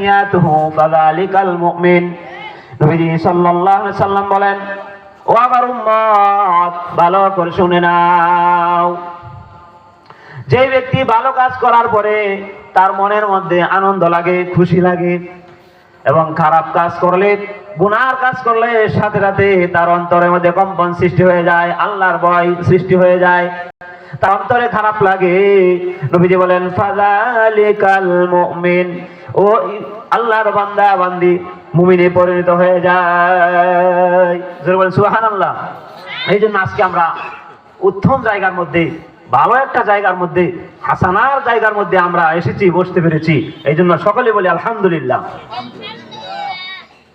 তাহিয়াতুহু ফাযালিকাল মুমিন। নবীজি সাল্লাল্লাহু আলাইহি সাল্লাম বলেন, ও আমার উম্মত, ভালো করে শুনে নাও, যে ব্যক্তি ভালো কাজ করার পরে তার মনের মধ্যে আনন্দ লাগে, খুশি লাগে, এবং খারাপ কাজ করলে, গুনার কাজ করলে সাথে সাথে তার অন্তরের মধ্যে কম্পন সৃষ্টি হয়ে যায়, আল্লাহর ভয় সৃষ্টি হয়ে যায়, তার অন্তরে খারাপ লাগে, নবীজি বলেন ফাযালিকাল মুমিন, ও আল্লাহর বান্দা বান্দি মুমিনে পরিণত হয়ে যায়। জোরে বলেন সুবহানাল্লাহ। এই জন্য আজকে আমরা উত্তম জায়গার মধ্যে, ভালো একটা জায়গার মধ্যে, হাসানার জায়গার মধ্যে আমরা এসেছি, বসতে পেরেছি, এই জন্য সকলে বলি আলহামদুলিল্লাহ।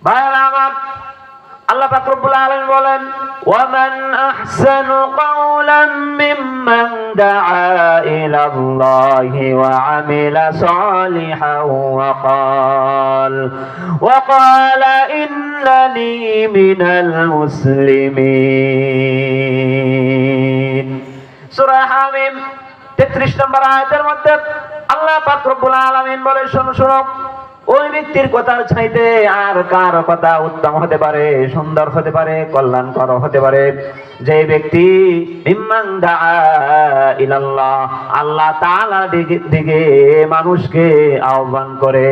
ভাইরা আমার, আল্লাহ পাক রব্বুল আলামিন বলেন, ওয়ামান আহসানু কাওলাম মিম্মান দাআ ইলাল্লাহি ওয়া আমিলা সালিহান ওয়া ক্বালা ইন্নানি মিনাল মুসলিমিন। সূরা হামিম 33 নম্বর আয়াতের মধ্যে আল্লাহ পাক রব্বুল আলামিন বলে, শোনো শোনো, ওই ব্যক্তির কথার চাইতে আর কার কথা উত্তম হতে পারে, সুন্দর হতে পারে, কল্যাণকর হতে পারে, যে ব্যক্তি মিম্মান দাআ ইলাল্লাহ, আল্লাহ তাআলার দিকে মানুষকে আহ্বান করে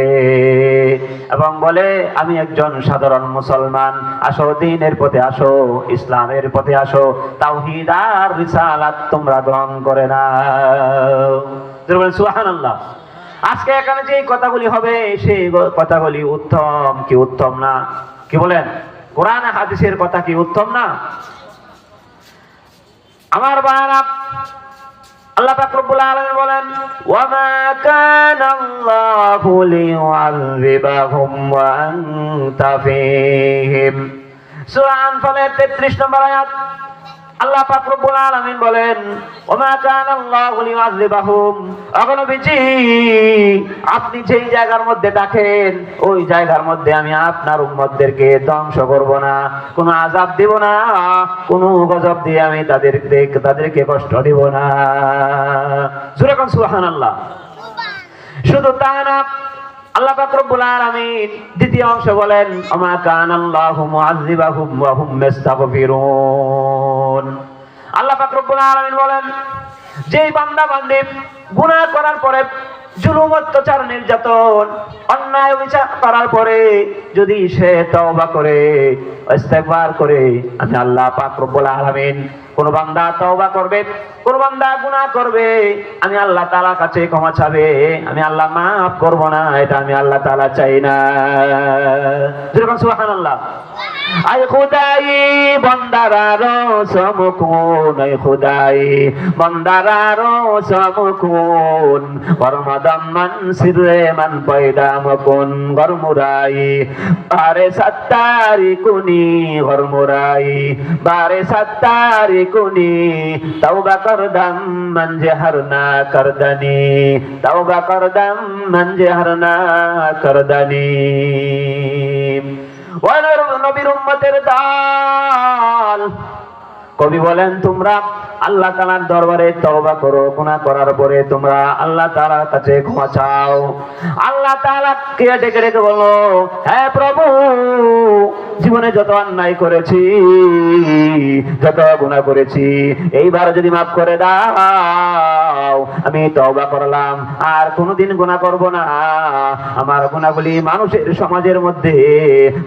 এবং বলে, আমি একজন সাধারণ মুসলমান, আসো দ্বীনের পথে আসো, ইসলামের পথে আসো, তাওহীদ আর রিসালাত তোমরা গ্রহণ করে নাও। সুবহানাল্লাহ। আজকে এখানে যে কথাগুলি হবে সেই কথাগুলি উত্তম কি উত্তম না? কি বলেন? কোরআন হাদিসের কথা কি উত্তম না? আমার ভাইরা, আল্লাহ পাক রব্বুল আলামিন বলেন, ওয়া মা কানা আল্লাহু লিয়ুআযিবাহুম ওয়া আনতা ফীহিম। সূরা আনফালের 33 নম্বর আয়াত আল্লাহ পাক রব্বুল আলামিন বলেন, ওয়া মা কানা আল্লাহু লিয়ুআযিবাহুম, নবীজি আপনি যেই জায়গার মধ্যে থাকেন ওই জায়গার মধ্যে আমি আপনার উম্মতদেরকে ধ্বংস করব না, কোনো আযাব দেব না, কোনো গজব দিয়ে আমি তাদেরকে কষ্ট দেব না। জোরে কোন সুবহানাল্লাহ। শুধু তা না, আল্লাহ পাক রব্বুল আলামিন দ্বিতীয় অংশ বলেন, ওয়া মা কানা আল্লাহু মুআযিবাহুম ওয়া হুম ইস্তাগফিরুন। আল্লাহ পাক রব্বুল আলামিন বলেন, যেই বান্দা বান্দি গুনাহ করার পরে, জুলুম, অত্যাচার, নির্যাতন, অন্যায় বিচার করার পরে যদি সে তওবা করে, ইস্তেগফার করে, আমি আল্লাহ পাক রব্বুল আলামিন, কোন বান্দা তওবা করবে, কোন বান্দা গুনাহ করবে, আমি আল্লাহ তাআলার কাছে ক্ষমা চাবে, আমি আল্লাহ মাফ করব না, এটা আমি আল্লাহ তাআলা চাই না। যেরকম সুবহানাল্লাহ। আয় খুদাই বান্দারারো সমকুন, আয় খুদাই বান্দারারো সমকুন, গরমদম মান সিরে মান পয়দা মকুন, গরমুরাই বারে সত্তারি কুনি, গরমুরাই বারে সত্তারি কুনি, তওবা করদম মান জহরনা করদানি, তওবা করদম মান জহরনা করদানি। নবীর উম্মতের দল, কবি বলেন, তোমরা আল্লাহ তাআলার দরবারে তওবা করো, গুনাহ করার পরে তোমরা আল্লাহ তাআলার কাছে ক্ষমা চাও। আল্লাহ তাআলা কে ডেকে ডেকে বলো, হ্যাঁ প্রভু, জীবনে যত অন্যায় করেছি, যত গুনাহ করেছি, এইবার যদি মাফ করে দাও, আমি তওবা করলাম, আর কোনোদিন গুনাহ করব না। আমার গুনাহগুলি মানুষের সমাজের মধ্যে,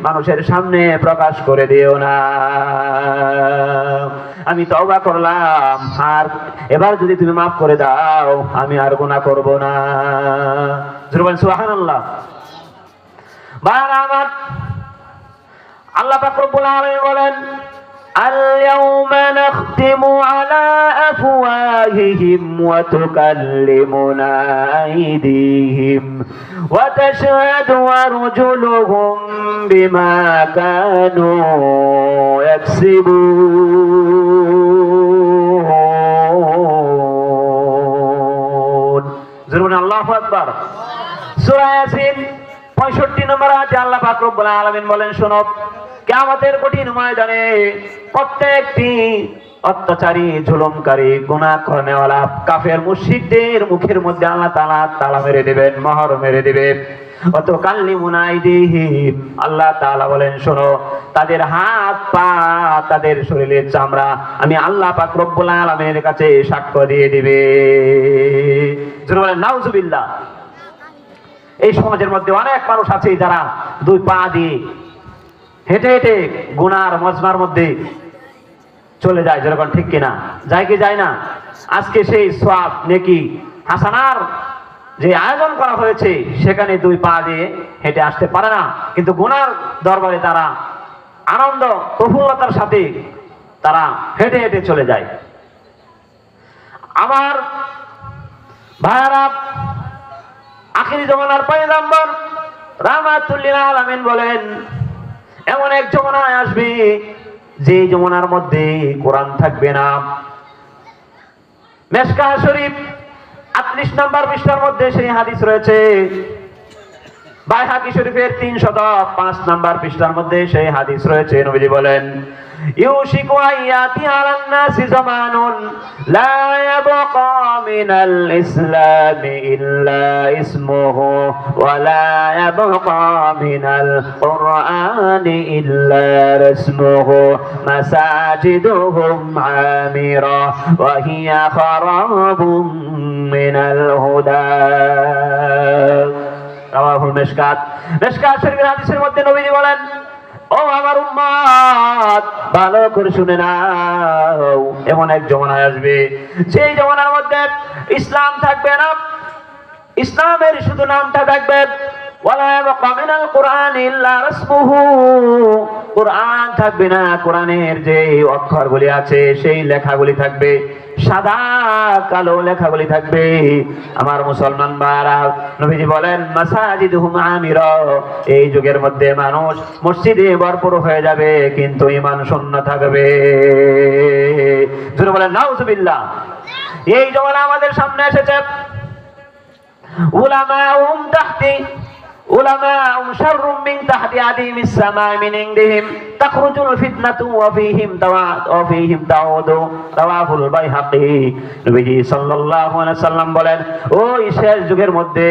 মানুষের সামনে প্রকাশ করে দিও না। আমি তওবা করলাম, আর এবার যদি তুমি মাফ করে দাও, আমি আর গুনাহ করব না। জোরে সুবহানাল্লাহ। বারাকাত। আল্লাহ পাক রব্বুল আলামিন বলেন, আল-ইয়াওমা নাখতিমু আলা আফওয়াহিহিম ওয়া তুকাল্লিমুনা আইদিহিম ওয়া তাশহাদু আরজুলুহুম বিমা কানু ইয়াকসিবুন। জোরে আল্লাহু আকবার। সূরা ইয়াসিন 65 নম্বর আয়াতে আল্লাহ পাক রব্বুল আলামিন বলেন, শোনো, কিয়ামতের কঠিন ময়দানে প্রত্যেকটি অত্যাচারী, জুলুমকারী, গুনাহ করেনেওয়ালা কাফের মুশরিকদের মুখের মধ্যে আল্লাহ তাআলা তালা মেরে দেবেন, মোহর মেরে দেবে। অত কাল্লিমুনা আইদিহিম, আল্লাহ তাআলা বলেন শোনো, তাদের হাত পা, তাদের শরীরের চামড়া আমি আল্লাহ পাক রব্বুল আলামিনের কাছে সাক্ষ্য দিয়ে দিবে। জোরে বলেন নাউজুবিল্লাহ। এই সমাজের মধ্যে অনেক মানুষ আছে যারা দুই পা দিয়ে হেঁটে হেঁটে গুনার মজমার মধ্যে চলে যায়, যেরকম ঠিক কিনা? যায় কি যায় না? আজকে সেই সওয়াব, নেকি, হাসানার যে আয়োজন করা হয়েছে সেখানে দুই পা দিয়ে হেঁটে আসতে পারে না, কিন্তু গুনার দরবারে তারা আনন্দ প্রফুল্লতার সাথে তারা হেঁটে হেঁটে চলে যায়। আমার ভাইরা, আখিরি জমানার পয়গম্বর রাহমাতুল লিল আলামিন বলেন, এমন এক জমানায় আসবে যে জমানার মধ্যে কোরআন থাকবে না। মেশকাহ শরীফ 38 নম্বর পৃষ্ঠার মধ্যে সেই হাদিস রয়েছে। বাইহাকি শরীফের 305 নম্বর পৃষ্ঠার মধ্যে সেই হাদিস রয়েছে। নবীজি বলেন, ইউশিকু আয়াতি আলান নাসি জামানুন লা ইয়াবকা মিনাল ইসলামি ইল্লা ইসমুহু ওয়া লা ইয়াবকা মিনাল কুরআনি ইল্লা রাসমুহু মাসাজিদুহুম আমিরা ওয়া হিয়া খারাবুম মিনাল হুদা। রাওয়াহুল মিশকাত। মিশকাত শরীফের হাদিসের মধ্যে নবীজি বলেন, ও আমার উম্মত, ভালো করে শুনে নাও, এমন এক জমানা আসবে সেই জমানার মধ্যে ইসলাম থাকবে না, ইসলামের শুধু নামটা থাকবে। ওয়ালা ইয়াবকা মিনাল কুরআনি ইল্লা রাসমুহু, কুরআন থাকবে না, কোরআনের যে অক্ষরগুলি আছে সেই লেখাগুলি থাকবে, সাদা কালো লেখাগুলি থাকবে। আমার মুসলমান ভাইরা, নবীজি বলেন মাসাজিদুহুম আমিরা, এই যুগের মধ্যে মানুষ মসজিদে ভরপুর হয়ে যাবে কিন্তু ঈমান শূন্য থাকবে। জোরে বলেন নাউজুবিল্লাহ। এই জমানা আমাদের সামনে এসেছে। উলামাউম তাহতি উলামাউম শাররুম মিন তাহতি আদিমিস সামা মিন ইনদিহিম তাখরুজুল ফিতনাতু ওয়া ফীহিম তাউদু। রাওয়াহুল বাইহাকী। নবীজি সাল্লাল্লাহু আলাইহি সাল্লাম বলেন, ওই শেষ যুগের মধ্যে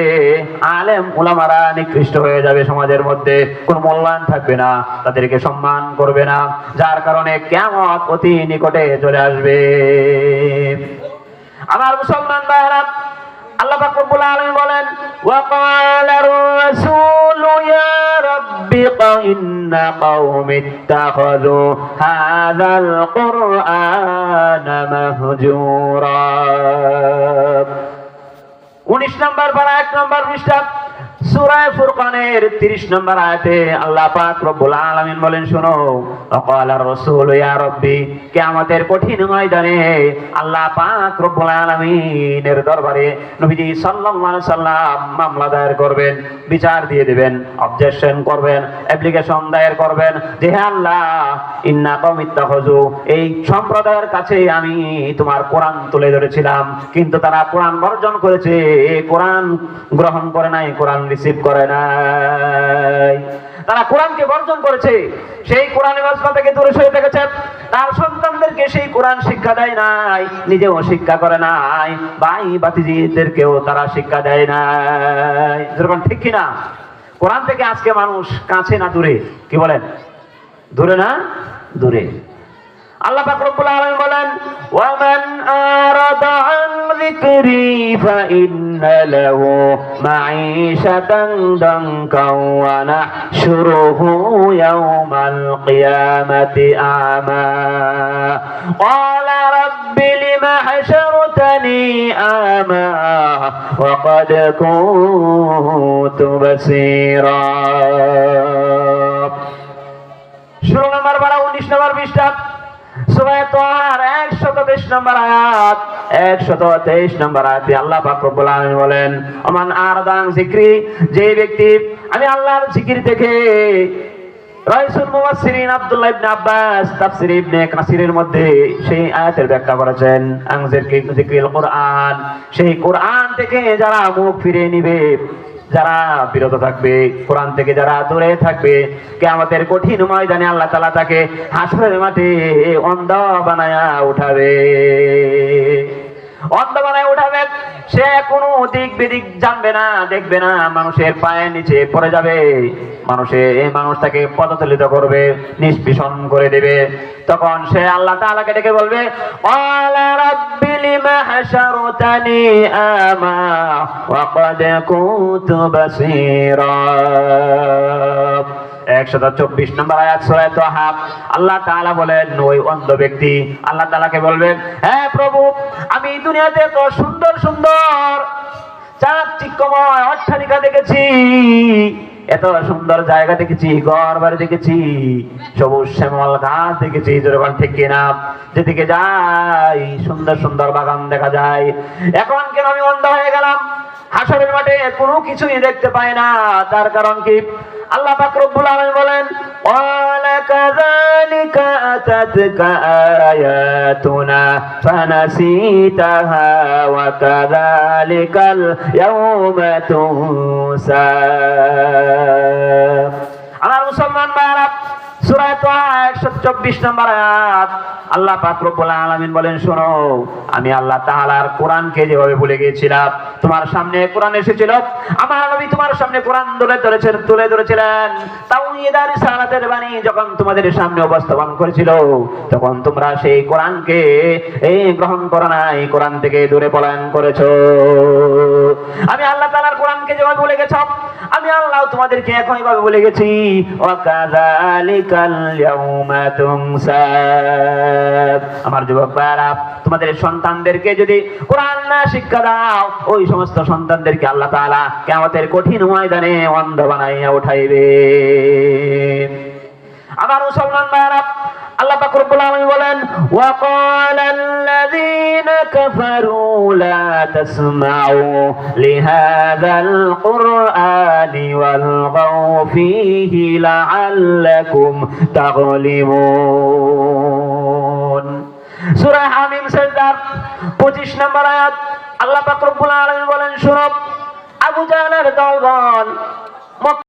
আলেম উলামারা নিকৃষ্ট হয়ে যাবে, সমাজের মধ্যে কোনো মূল্যায়ন থাকবে না, তাদেরকে সম্মান করবে না, যার কারণে কিয়ামত অতি নিকটে চলে আসবে। আমার মুসলমান ভাইরা, আল্লাহ পাক রব্বুল আলামিন বলেন, ওয়া ক্বালার রাসূলু ইয়া রাব্বি ইন্না কওমি ইত্তাখাযু হাযাল কুরআনা মাহজুরা। 19 নম্বর পারা 1 নম্বর পৃষ্ঠা সূরা ফুরকানের 30 নম্বর আয়াতে আল্লাহ পাক রব্বুল আলামিন বলেন, শোনো, ওয়াকালার রাসূল ইয়া রাব্বি, কিয়ামতের কঠিন ময়দানে আল্লাহ পাক রব্বুল আলামিনের দরবারে নবীজি সাল্লাল্লাহু আলাইহি সাল্লাম মামলা দায়ের করবেন, বিচার দিয়ে দিবেন, অবজেকশন করবেন, অ্যাপ্লিকেশন দায়ের করবেন যে হে আল্লাহ, ইন্না কওমি ইত্তাখাযু, এই সম্প্রদায়ের কাছে আমি তোমার কোরআন তুলে ধরেছিলাম কিন্তু তারা কোরআন বর্জন করেছে, এই কোরআন গ্রহণ করে নাই, কোরআন রিসিভ করে নাই, তারা কোরআনকে বর্জন করেছে, সেই কোরআনের রাস্তা থেকে দূরে সরে থেকেছে, তার সন্তানদেরকে সেই কোরআন শিক্ষা দেয় নাই, নিজেও শিক্ষা করে নাই, ভাই ভাতিজিদেরকেও তারা শিক্ষা দেয় নাই। যেরকম ঠিক কিনা? কোরআন থেকে আজকে মানুষ কাছে না দূরে? কি বলেন? দূরে না? দূরে। আল্লাহ পাক রব্বুল আলামিন বলেন, ওয়া মান আরাদা আন যিকরি ফাইন্না লাহু মাঈশাতান দানকা ওয়া নাহশুরুহু ইয়াওমাল কিয়ামাতি আমা ক্বালা রাব্বি লিমা হাশারতানি আমা ওয়া ক্বাদ কুনতু বাসীরা। 16 নম্বর পারা 19 নম্বর পৃষ্ঠা সূরা তাহার 123 নম্বর আয়াত 123 নম্বর আয়াতে আল্লাহ পাক রব্বুল আলামিন বলেন, আমান আরদান যিকরি, যে ব্যক্তি আমি আল্লাহর জিকির থেকে, রাইসুল মুফাসসিরিন আব্দুল্লাহ ইবনে আব্বাস তাফসীর ইবনে কাসিরের মধ্যে সেই আয়াতের ব্যাখ্যা করেছেন, আনজিরকিল কোরআন, সেই কোরআন থেকে যারা মুখ ফিরিয়ে নিবে যারা বিরত থাকবে, কোরআন থেকে যারা দূরে থাকবে, কিয়ামতের কঠিন ময়দানে আল্লাহ তাআলা তাকে হাসরের মাঠে অন্ধ বানায়া উঠাবে। অন্ধ বানায় উঠাবে, সে কোনো দিক বিদিক জানবে না, দেখবে না, মানুষের পায়ের নিচে পড়ে যাবে, মানুষ তাকে পদতলিত করবে, নিষ্পিষণ করে দেবে। তখন সে আল্লাহ তাআলাকে ডেকে বলবে, ক্বালা রাব্বি লিমা হাশারতানি আমা ওয়া ক্বাদ কুনতু বাসীরা। 124 নম্বর আয়াত সূরা তাহা। আল্লাহ তাআলা বলেন, ওই অন্ধ ব্যক্তি আল্লাহ তাআলাকে বলবেন, হ্যাঁ প্রভু, আমি দুনিয়াতে তো সুন্দর সুন্দর চাকচিক্যময় অট্টালিকা দেখেছি, এত সুন্দর জায়গা দেখেছি, ঘর বাড়ি দেখেছি, সবুজ শ্যামল গাছ দেখেছি, যখন ঠিক কিনা, যেদিকে যাই সুন্দর সুন্দর বাগান দেখা যায়। এখন কেন আমি অন্ধ হয়ে গেলাম? হাসরের মাঠে কোনো কিছুই দেখতে পাই না। তার কারণ কি? আল্লাহ পাক রব্বুল আলামিন বলেন, ওয়ালা কাযালিকা আতাতকা আয়াতুনা ফানাসিতাহা ওয়া কাযালিকাল ইয়াওমা তুনসা। আমার মুসলমান ভাইরা, সূরা তাহা 124 নম্বর আয়াত। আল্লাহ পাক রব্বুল আলামিন বলেন, শোনো, আমি আল্লাহ তাআলার কোরআনকে যেভাবে বলে গিয়েছিলাম, তোমার সামনে কোরআন এসেছিল, আমার নবী তোমার সামনে কোরআন তুলে ধরেছিলেন, তাওহীদ আর রিসালাতের বাণী যখন তোমাদের সামনে উপস্থাপন করেছিল, তখন তোমরা সেই কোরআনকে গ্রহণ করো নাই, কোরআন থেকে দূরে পলায়ন করেছো। আমি আল্লাহ তাআলার কোরআনকে যেভাবে বলে গেছি, আমি আল্লাহ তোমাদেরকে একইভাবে বলে গেছি, ওয়া কাযালিকাল ইয়াউমা তুনসা। আমার যুবক ভাইরা, তোমাদের সন্তানদেরকে যদি কোরআন না শিক্ষা দাও, ওই সমস্ত সন্তানদেরকে আল্লাহ তাআলা কিয়ামতের কঠিন ময়দানে অন্ধ বানাইয়া উঠাইবে। আমার মুসলমান ভাইরা, আল্লাহ পাক রব্বুল আলামিন বলেন, ওয়া ক্বালাল্লাযীনা কাফারু লা তাসমাউ লিহাযাল কুরআনি ওয়ালগাউ ফীহি লাআল্লাকুম তাগলিবুন। সূরা হামিম সেজদার 25 নম্বর আয়াত। আল্লাহ পাক রব্বুল আলামিন বলেন, শুনো, আবু জাহলের দলবল